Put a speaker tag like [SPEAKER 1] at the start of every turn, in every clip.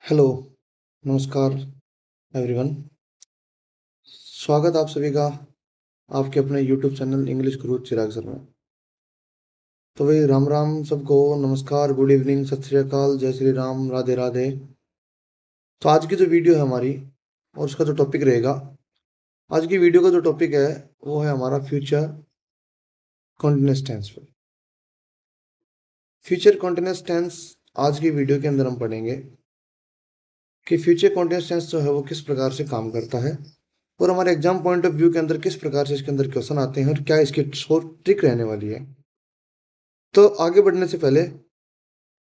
[SPEAKER 1] Hello, नमस्कार everyone. स्वागत आप सभी का आपके अपने यूट्यूब चैनल इंग्लिश गुरु चिराग सर में। तो भाई राम राम सबको, नमस्कार, गुड इवनिंग, सत श्री अकाल, जय श्री राम, राधे राधे। तो आज की जो वीडियो है हमारी और उसका जो टॉपिक रहेगा, आज की वीडियो का जो टॉपिक है वो है हमारा फ्यूचर कॉन्टिन्यूअस टेंस पे। फ्यूचर कॉन्टिन्यूअस टेंस आज की वीडियो के अंदर हम पढ़ेंगे कि फ्यूचर कॉन्टिन्यूअस टेंस जो है वो किस प्रकार से काम करता है और हमारे एग्जाम पॉइंट ऑफ व्यू के अंदर किस प्रकार से इसके अंदर क्वेश्चन आते हैं और क्या इसकी शॉर्ट ट्रिक रहने वाली है। तो आगे बढ़ने से पहले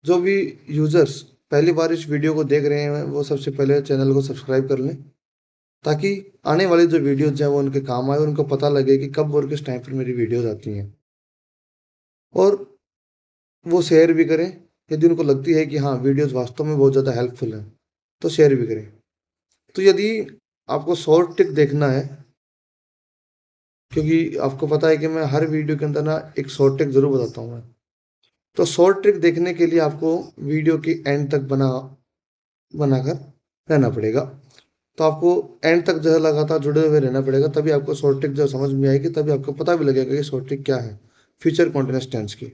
[SPEAKER 1] जो भी यूजर्स पहली बार इस वीडियो को देख रहे हैं वो सबसे पहले चैनल को सब्सक्राइब कर लें, ताकि आने वाली जो वीडियोज हैं वो उनके काम आए और उनको पता लगे कि कब और किस टाइम पर मेरी वीडियोज आती हैं। और वो शेयर भी करें यदि उनको लगती है कि हाँ वीडियोज वास्तव में बहुत ज़्यादा हेल्पफुल हैं, तो शेयर भी करें। तो यदि आपको शॉर्ट ट्रिक देखना है, क्योंकि आपको पता है कि मैं हर वीडियो के अंदर ना एक शॉर्ट ट्रिक जरूर बताता हूँ मैं, तो शॉर्ट ट्रिक देखने के लिए आपको वीडियो की एंड तक बनाकर रहना पड़ेगा। तो आपको एंड तक जो है लगातार जुड़े हुए रहना पड़ेगा, तभी आपको शॉर्ट ट्रिक जो समझ में आएगी, तभी आपको पता भी लगेगा कि शॉर्ट ट्रिक क्या है फ्यूचर कॉन्टिन्यूअस टेंस की।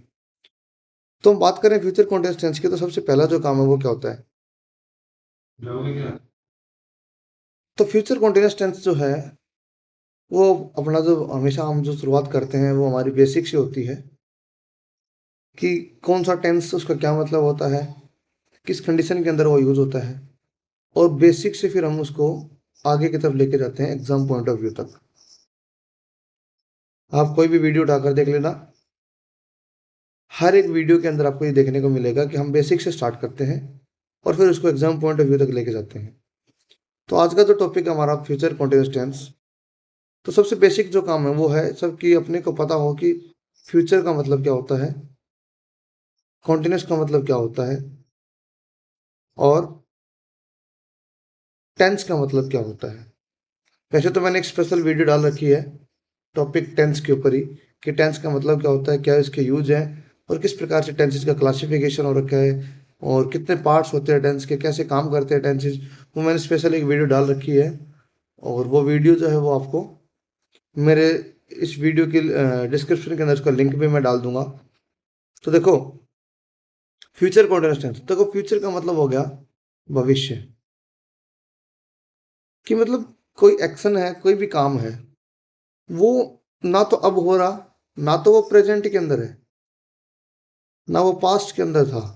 [SPEAKER 1] तो हम बात करें फ्यूचर कॉन्टिन्यूअस टेंस की, तो सबसे पहला जो काम है वो क्या होता है। तो फ्यूचर कॉन्टिन्यूअस टेंस जो है वो अपना जो हमेशा हम जो शुरुआत करते हैं वो हमारी बेसिक से होती है कि कौन सा टेंस, उसका क्या मतलब होता है, किस कंडीशन के अंदर वो यूज होता है, और बेसिक से फिर हम उसको आगे की तरफ लेके जाते हैं एग्जाम पॉइंट ऑफ व्यू तक। आप कोई भी वीडियो उठाकर देख लेना, हर एक वीडियो के अंदर आपको ये देखने को मिलेगा कि हम बेसिक से स्टार्ट करते हैं और फिर उसको एग्जाम पॉइंट ऑफ व्यू तक लेके जाते हैं। तो आज का जो टॉपिक है हमारा फ्यूचर कॉन्टिन्यूअस टेंस, तो सबसे बेसिक जो काम है वो है सबकी अपने को पता हो कि फ्यूचर का मतलब क्या होता है, कॉन्टिन्यूअस का मतलब क्या होता है, और टेंस का मतलब क्या होता है। वैसे तो मैंने एक स्पेशल वीडियो डाल रखी है टॉपिक टेंस के ऊपर ही, कि टेंस का मतलब क्या होता है, क्या इसके यूज है, और किस प्रकार से टेंसेस का क्लासिफिकेशन हो रखा है, और कितने पार्ट्स होते हैं टेंस के, कैसे काम करते हैं टेंसेस। वो मैंने स्पेशल एक वीडियो डाल रखी है, और वो वीडियो जो है वो आपको मेरे इस वीडियो की डिस्क्रिप्शन के अंदर उसका लिंक भी मैं डाल दूंगा। तो देखो, फ्यूचर कॉन्टिन्यूअस टेंस, देखो फ्यूचर का मतलब हो गया भविष्य, कि मतलब कोई एक्शन है, कोई भी काम है, वो ना तो अब हो रहा, ना तो वो प्रेजेंट के अंदर है, ना वो पास्ट के अंदर था,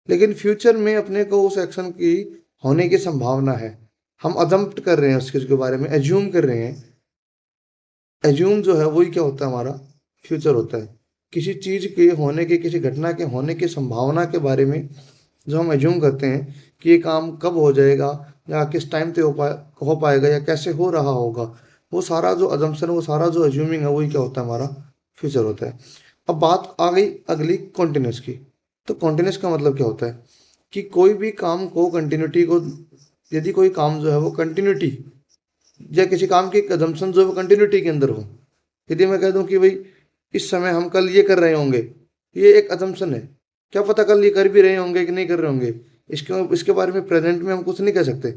[SPEAKER 1] लेकिन फ्यूचर में अपने को उस एक्शन की होने की संभावना है। हम अजम्प्ट कर रहे हैं उस चीज के बारे में, एज्यूम कर रहे हैं। एज्यूम जो है वही क्या होता है, हमारा फ्यूचर होता है। किसी चीज के होने के, किसी घटना के होने की संभावना के बारे में जो हम एज्यूम करते हैं कि ये काम कब हो जाएगा, या किस टाइम पे हो पाएगा, या कैसे हो रहा होगा, वो सारा जो अजम्पशन, वो सारा जो एज्यूमिंग है वही क्या होता है, हमारा फ्यूचर होता है। अब बात आ गई अगली कॉन्टिन्यूस की। तो कॉन्टिन्यूस का मतलब क्या होता है कि कोई भी काम को, कंटिन्यूटी को, यदि कोई काम जो है वो कंटिन्यूटी, या किसी काम की अजम्पशन जो है वो कंटिन्यूटी के अंदर हो। यदि मैं कह दूं कि भाई इस समय हम कल ये कर रहे होंगे, ये एक अजम्पशन है। क्या पता कल ये कर भी रहे होंगे कि नहीं कर रहे होंगे, इसके इसके बारे में प्रेजेंट में हम कुछ नहीं कह सकते।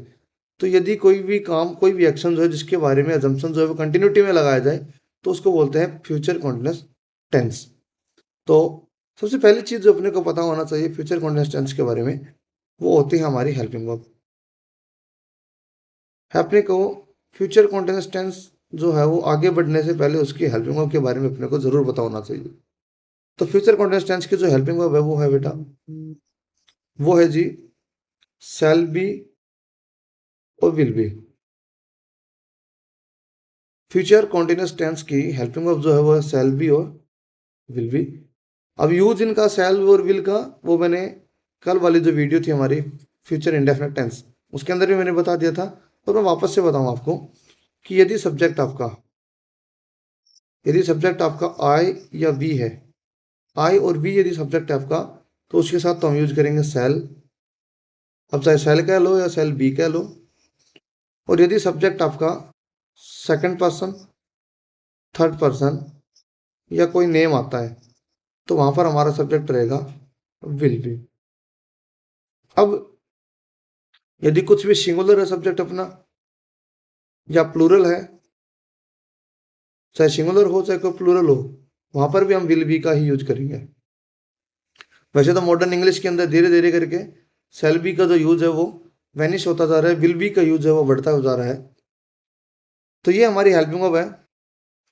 [SPEAKER 1] तो यदि कोई भी काम, कोई भी एक्शन जो है जिसके बारे में अजम्पशन जो है वो कंटिन्यूटी में लगाया जाए, तो उसको बोलते हैं फ्यूचर कॉन्टिन्यूअस टेंस। तो सबसे पहली चीज जो अपने को पता होना चाहिए फ्यूचर कॉन्टिन्यूअस टेंस के बारे में, वो होती है हमारी हेल्पिंग वर्ब। अपने को फ्यूचर कॉन्टिन्यूअस टेंस जो है वो आगे बढ़ने से पहले उसकी हेल्पिंग वर्ब के बारे में अपने को जरूर पता होना चाहिए। तो फ्यूचर कॉन्टिन्यूअस टेंस की जो हेल्पिंग वर्ब है वो है बेटा, वो है जी शैल बी और will be. Future continuous tense की हेल्पिंग वर्ब जो है वो है शैल बी और विल बी। अब यूज इनका शैल और विल का, वो मैंने कल वाली जो वीडियो थी हमारी फ्यूचर इंडेफिनिट टेंस, उसके अंदर भी मैंने बता दिया था। और मैं वापस से बताऊं आपको कि यदि सब्जेक्ट आपका आई या वी है, आई और वी यदि सब्जेक्ट है आपका, तो उसके साथ तो हम यूज करेंगे सेल। अब चाहे सेल कह लो या सेल बी कह लो। और यदि सब्जेक्ट आपका सेकंड पर्सन, थर्ड पर्सन, या कोई नेम आता है, तो वहां पर हमारा सब्जेक्ट रहेगा विल बी। अब यदि कुछ भी सिंगुलर है सब्जेक्ट अपना या प्लूरल है, चाहे सिंगुलर हो चाहे कोई प्लूरल हो, वहां पर भी हम विल बी का ही यूज करेंगे। वैसे तो मॉडर्न इंग्लिश के अंदर धीरे धीरे करके शैल बी का जो यूज है वो वैनिश होता जा रहा है, विल बी का यूज है वो बढ़ता जा रहा है। तो ये हमारी हेल्पिंग वर्ब है।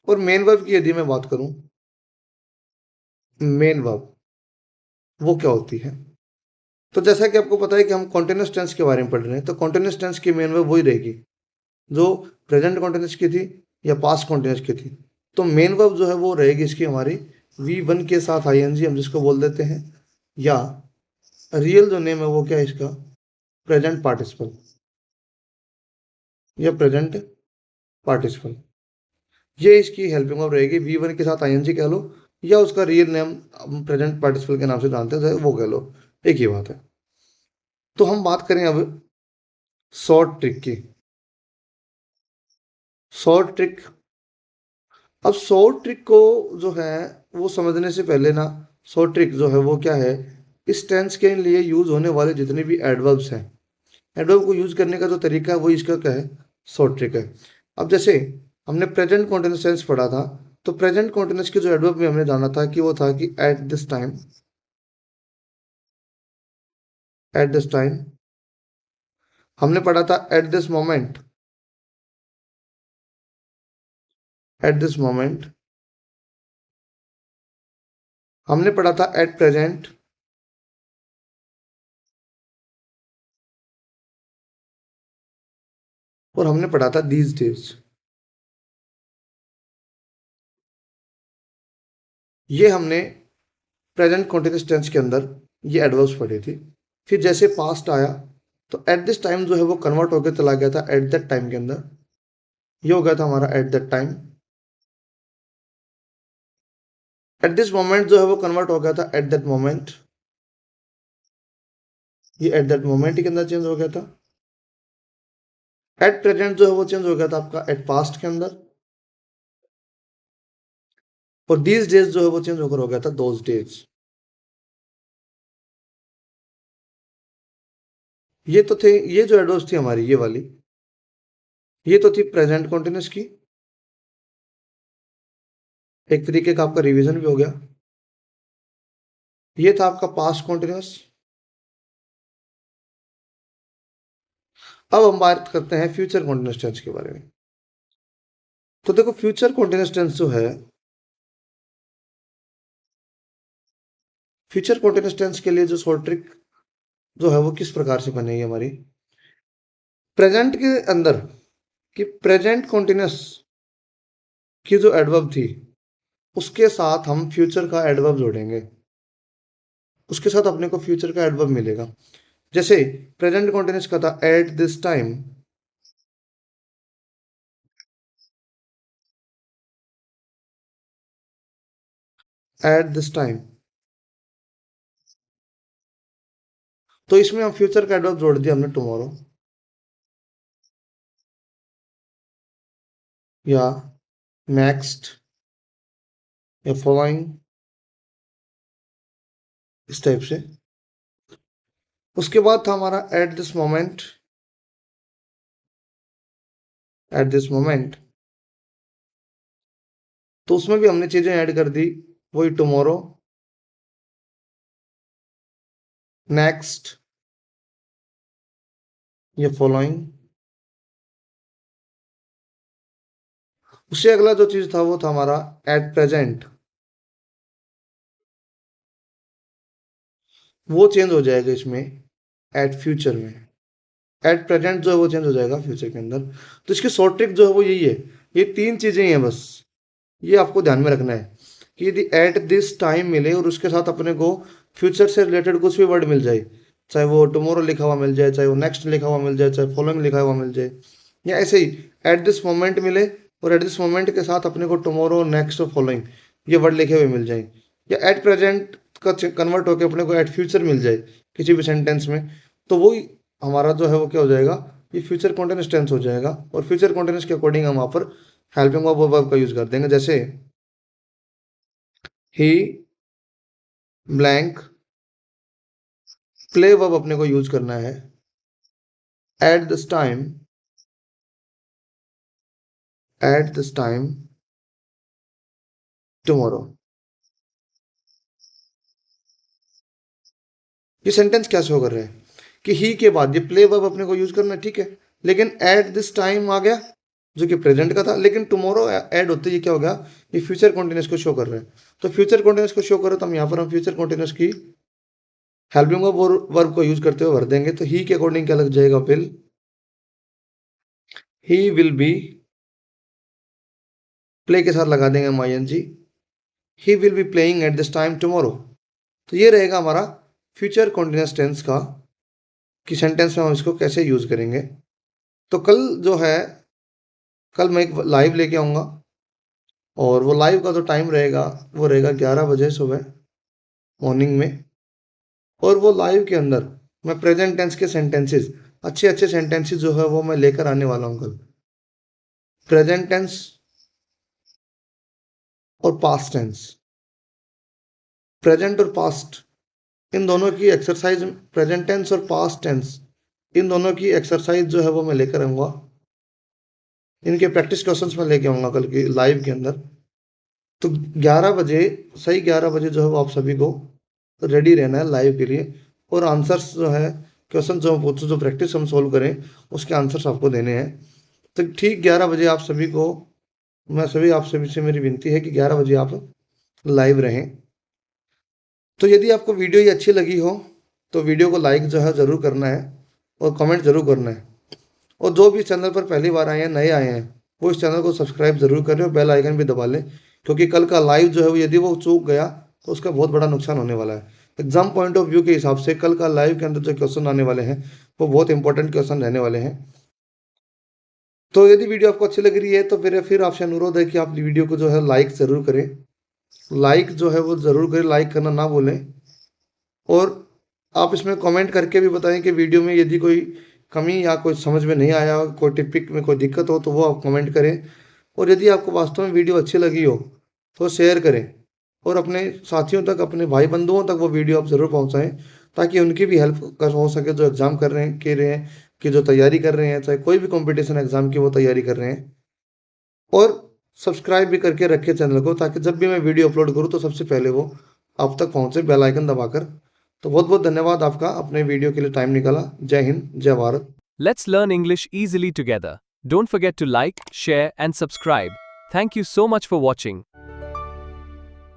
[SPEAKER 1] और मेन वर्ब की यदि मैं बात करूं, मेन वर्ब वो क्या होती है, तो जैसा कि आपको पता है कि हम कॉन्टिन्यूअस टेंस के बारे में पढ़ रहे हैं, तो कॉन्टिन्यूअस टेंस की मेन वर्ब वही रहेगी जो प्रेजेंट कॉन्टिन्यूअस की थी या पास्ट कॉन्टिन्यूअस की थी। तो मेन वर्ब जो है वो रहेगी इसकी हमारी V1 के साथ आईएनजी हम जिसको बोल देते हैं, या रियल जो नेम है वो क्या है इसका, प्रेजेंट पार्टिसिपल या प्रेजेंट पार्टिसिपल। ये इसकी हेल्पिंग वर्ब रहेगी, V1 के साथ आईएनजी कह लो या उसका रियल नेम हम प्रेजेंट पार्टिसिपल के नाम से जानते हैं वो कह लो, एक ही बात है। तो हम बात करें अब शॉर्ट ट्रिक की। शॉर्ट ट्रिक, अब शॉर्ट ट्रिक को जो है वो समझने से पहले ना, शॉर्ट ट्रिक जो है वो क्या है, इस टेंस के लिए यूज होने वाले जितने भी एडवर्ब्स हैं, एडवर्ब को यूज करने का जो तरीका है वो इसका क्या है, शॉर्ट ट्रिक है। अब जैसे हमने प्रेजेंट कॉन्टिन्यूअस टेंस पढ़ा था, तो प्रेजेंट कॉन्टिन्यूअस की जो एडवर्ब में हमने जाना था कि वो था कि at this time, at this time. हमने पढ़ा था at this moment, at this moment. हमने पढ़ा था एट प्रेजेंट, और हमने पढ़ा था दीज डेज। ये हमने प्रेजेंट कॉन्टिन्यूअस टेंस के अंदर ये एडवर्ब्स पढ़े थे। फिर जैसे पास्ट आया तो एट दिस टाइम जो है वो कन्वर्ट होकर चला गया था एट दैट टाइम के अंदर, ये हो गया था हमारा at that time. At this moment जो है वो कन्वर्ट हो गया था एट दैट मोमेंट, ये एट दैट मोमेंट के अंदर चेंज हो गया था। एट प्रेजेंट जो है वो चेंज हो गया था आपका एट पास्ट के अंदर, और दीज डेज जो है वो चेंज होकर हो गया था दोज डेज। ये तो थे, ये जो एडवर्ब्स थी हमारी ये वाली, ये तो थी प्रेजेंट कॉन्टिन्यूअस की, एक तरीके का आपका रिवीजन भी हो गया। ये था आपका पास्ट कॉन्टिन्यूअस। अब हम बात करते हैं फ्यूचर कॉन्टिन्यूअस टेंस के बारे में। तो देखो फ्यूचर कॉन्टिन्यूअस टेंस जो है, फ्यूचर कॉन्टिन्यूअस टेंस के लिए जो शॉर्ट ट्रिक जो है वो किस प्रकार से बनेगी हमारी, प्रेजेंट के अंदर कि प्रेजेंट कॉन्टिन्यूअस की जो एडवर्ब थी उसके साथ हम फ्यूचर का एडवर्ब जोड़ेंगे, उसके साथ अपने को फ्यूचर का एडवर्ब मिलेगा। जैसे प्रेजेंट कॉन्टिन्यूअस का था at this time, at this time, तो इसमें हम फ्यूचर का एडवर्ब जोड़ दिया हमने टुमारो, या नेक्स्ट, या फॉलोइंग, इस टाइप से। उसके बाद था हमारा at this moment, at this moment, तो उसमें भी हमने चीजें ऐड कर दी, वही टुमारो, नेक्स्ट, या फॉलोइंग। उससे अगला जो चीज था वो था हमारा एट प्रेजेंट, वो चेंज हो जाएगा इसमें एट फ्यूचर में, एट प्रेजेंट जो है वो चेंज हो जाएगा फ्यूचर के अंदर। तो इसकी शॉर्ट ट्रिक जो है वो यही है, ये तीन चीजें ही हैं बस, ये आपको ध्यान में रखना है कि यदि एट दिस टाइम मिले और उसके साथ अपने को फ्यूचर से रिलेटेड कुछ भी वर्ड मिल जाए, चाहे वो टुमारो लिखा हुआ मिल जाए, चाहे वो नेक्स्ट लिखा हुआ मिल जाए, चाहे फॉलोइंग लिखा हुआ मिल जाए, या ऐसे ही एट दिस मोमेंट मिले और एट दिस मोमेंट के साथ अपने को टुमारो, नेक्स्ट और फॉलोइंग ये वर्ड लिखे हुए मिल जाए, या एट प्रेजेंट का कन्वर्ट होकर अपने को एट फ्यूचर मिल जाए किसी भी सेंटेंस में, तो वो हमारा जो है वो क्या हो जाएगा, ये फ्यूचर कॉन्टिन्यूअस टेंस हो जाएगा। और फ्यूचर कॉन्टिन्यूअस के अकॉर्डिंग हम वहाँ पर हेल्पिंग वर्ब का यूज कर देंगे। जैसे ही ब्लैंक, प्ले वर्ब अपने को यूज करना है, at this time tomorrow। ये सेंटेंस क्या शो कर रहे हैं कि ही के बाद ये प्ले वर्ब अपने को यूज करना है, ठीक है, लेकिन एट दिस टाइम आ गया जो कि प्रेजेंट का था, लेकिन टुमारो ऐड होते ये क्या हो गया, ये फ्यूचर कॉन्टिन्यूस को शो कर रहे हैं। तो फ्यूचर कॉन्टिन्यूस को शो करो तो हम यहाँ पर हम फ्यूचर कॉन्टिन्यूस की हेल्पिंग वर्ब को यूज करते हुए भर देंगे। तो ही के अकॉर्डिंग क्या लग जाएगा, will, he will be, play के साथ लगा देंगे हम ING, he will be playing at this time tomorrow. तो ये रहेगा हमारा फ्यूचर कॉन्टिन्यूस टेंस का कि सेंटेंस में हम इसको कैसे यूज करेंगे। तो कल जो है, कल मैं एक लाइव लेके आऊँगा और वो लाइव का जो टाइम रहेगा वो रहेगा 11 बजे सुबह मॉर्निंग में। और वो लाइव के अंदर मैं प्रेजेंट टेंस के सेंटेंसेस, अच्छे अच्छे सेंटेंसेस जो है वो मैं लेकर आने वाला हूँ कल। प्रेजेंट टेंस और पास्ट टेंस, प्रेजेंट और पास्ट इन दोनों की एक्सरसाइज, प्रेजेंट टेंस और पास्ट टेंस इन दोनों की एक्सरसाइज जो है वो मैं लेकर आऊँगा। इनके प्रैक्टिस क्वेश्चंस में लेके आऊँगा कल की लाइव के अंदर। तो 11 बजे, सही 11 बजे जो है वो आप सभी को रेडी रहना है लाइव के लिए। और आंसर्स जो है, क्वेश्चन जो पूछो, जो प्रैक्टिस हम सोल्व करें उसके आंसर्स आपको देने हैं। तो ठीक 11 बजे आप सभी को, आप सभी से मेरी विनती है कि 11 बजे आप लाइव रहें। तो यदि आपको वीडियो ये अच्छी लगी हो तो वीडियो को लाइक जो है ज़रूर करना है और कमेंट ज़रूर करना है। और जो भी चैनल पर पहली बार आए हैं, नए आए हैं, वो इस चैनल को सब्सक्राइब ज़रूर करें और बेल आइकन भी दबा लें, क्योंकि कल का लाइव जो है वो यदि वो चूक गया तो उसका बहुत बड़ा नुकसान होने वाला है। एग्जाम पॉइंट ऑफ व्यू के हिसाब से कल का लाइव के अंदर जो क्वेश्चन आने वाले हैं वो बहुत इंपॉर्टेंट क्वेश्चन रहने वाले हैं। तो यदि वीडियो आपको अच्छी लग रही है तो फिर आपसे अनुरोध है कि आप वीडियो को जो है लाइक ज़रूर करें, लाइक जो है वो ज़रूर करें, लाइक करना ना भूलें। और आप इसमें कमेंट करके भी बताएं कि वीडियो में यदि कोई कमी या कोई समझ में नहीं आया, कोई टिपिक में कोई दिक्कत हो तो वो आप कमेंट करें। और यदि आपको वास्तव में वीडियो अच्छी लगी हो तो शेयर करें और अपने साथियों तक, अपने भाई बंधुओं तक वो वीडियो आप ज़रूर पहुंचाएं, ताकि उनकी भी हेल्प कर हो सके, जो एग्ज़ाम कर रहे हैं, कि जो तैयारी कर रहे हैं, चाहे कोई भी कंपटीशन एग्ज़ाम की वो तैयारी कर रहे हैं। और सब्सक्राइब भी करके रखें चैनल को, ताकि जब भी मैं वीडियो अपलोड करूँ तो सबसे पहले वो आप तक पहुँचे, बेल आइकन दबाकर। तो बहुत बहुत धन्यवाद आपका अपने वीडियो के लिए टाइम निकाला। जय हिंद, जय Bharat.
[SPEAKER 2] Let's learn English easily together. Don't forget to like, share, and subscribe. Thank you so much for watching.